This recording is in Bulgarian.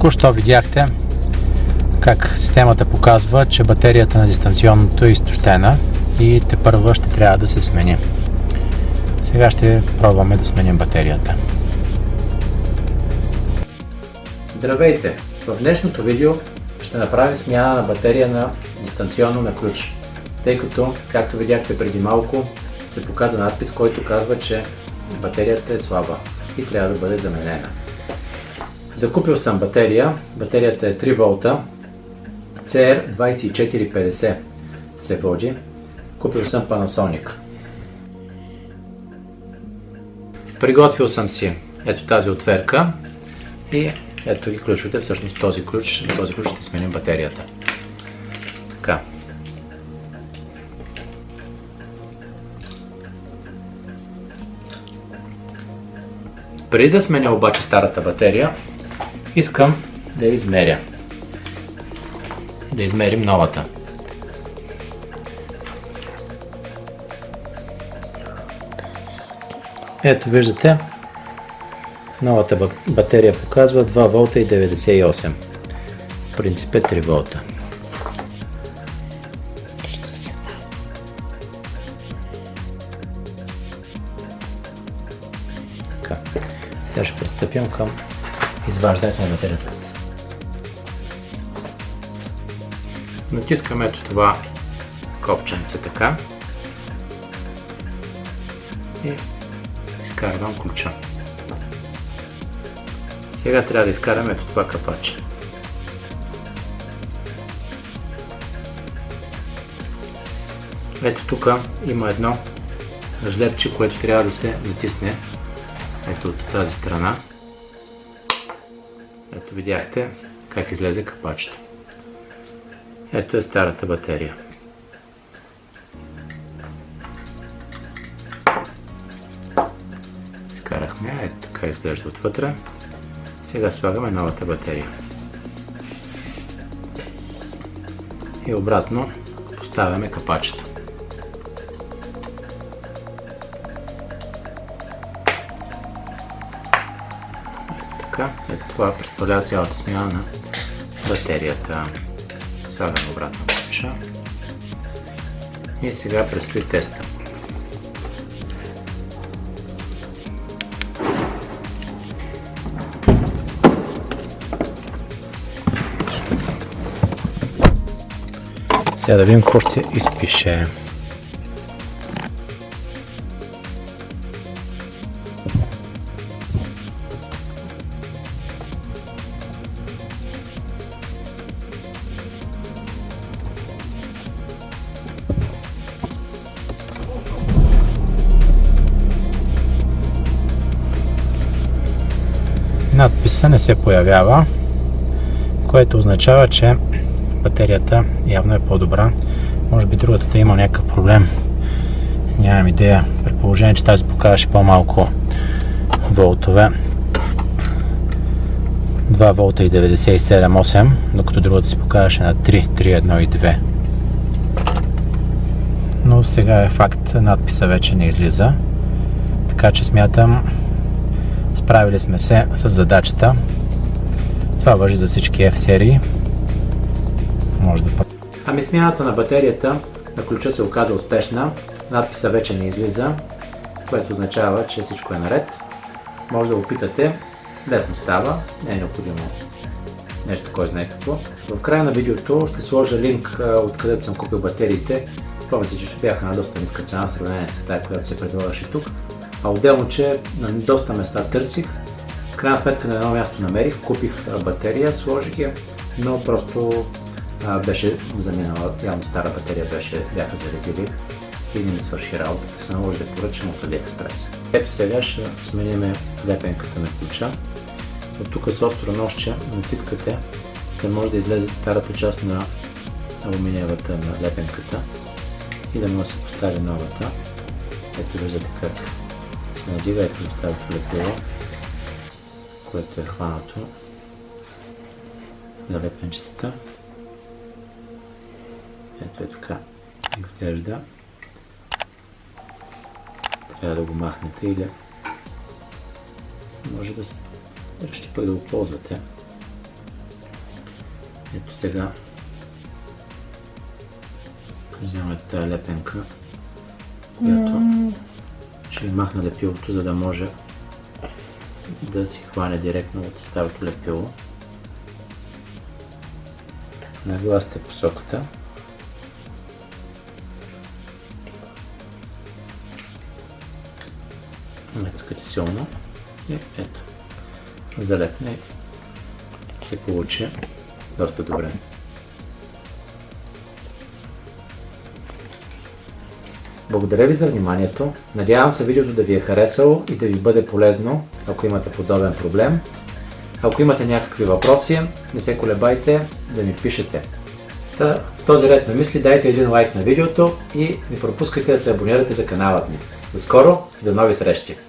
Току-що видяхте как системата показва, че батерията на дистанционното е изтощена и тепърва ще трябва да се смени. Сега ще пробваме да сменим батерията. Здравейте! В днешното видео ще направим смяна на батерия на дистанционно на ключ, тъй като, както видяхте преди малко, се показа надпис, който казва, че батерията е слаба и трябва да бъде заменена. Закупил съм батерия. Батерията е 3 волта. CR2450 се води. Купил съм Panasonic. Приготвил съм си ето тази отверка и ето ги ключовете. Всъщност този ключ ще сменим батерията. Така. Преди да сменя обаче старата батерия, искам да измеря. Да измерим новата. Ето виждате, новата батерия показва 2 волта и 98. В принцип е 3 волта. Така. Сега ще пристъпим към изваждането на батерията. Натискаме ето това копченце така и изкарвам ключа. Сега трябва да изкараме ето това капаче. Ето тук има едно жлебче, което трябва да се натисне ето от тази страна. Ето видяхте как излезе капачето. Ето е старата батерия. Изкарахме, ето така изглежда отвътре. Сега слагаме новата батерия. И обратно поставяме капачето. Ето това представлява цялата смяна на батерията. Слагаме обратно ключа. И сега предстои теста. Сега да видим какво ще изпише. Надписа не се появява, което означава, че батерията явно е по-добра. Може би другата да има някакъв проблем. Нямам идея. При положение, че тази показваше по-малко волтове. 2 волта и 97,8, докато другата си показваше на 3, 3,1 и 2. Но сега е факт, надписа вече не излиза. Така че смятам, справили сме се с задачата. Това важи за всички F-серии. Може да... Ами смяната на батерията на ключа се оказа успешна. Надписа вече не излиза, което означава, че всичко е наред. Може да го опитате. Лесно става. Не е необходимо нещо кой знае какво. В края на видеото ще сложа линк откъдето съм купил батериите. Помня си, че бяха на доста ниска цена в сравнение с тази, която се предлагаше тук. А отделно, че на доста места търсих. В крайна сметка на едно място намерих, купих батерия, сложих я, но просто беше заминала, явно стара батерия бяха заредили и не ми свърши работата. Се наложи да поръчам от AliExpress. Ето сега ще сменим лепенката на ключа. От тук с остро ножче натискате, да може да излезе старата част на алуминиевата на лепенката и да може да се постави новата. Ето виждате как се надига, ето става лепило, което е хванато за лепенчетата. Ето е така изглежда. Трябва да го махнете или може да ще пък да го ползвате. Ето сега вземаме тази лепенка, която ще ви махна лепилото, за да може да си хване директно от старото лепило. Нагласите посоката. Мецкате силно и ето, залепне и се получи доста добре. Благодаря ви за вниманието. Надявам се видеото да ви е харесало и да ви бъде полезно, ако имате подобен проблем. Ако имате някакви въпроси, не се колебайте да ми пишете. В този ред на мисли дайте един лайк на видеото и не пропускайте да се абонирате за каналът ми. До скоро, до нови срещи!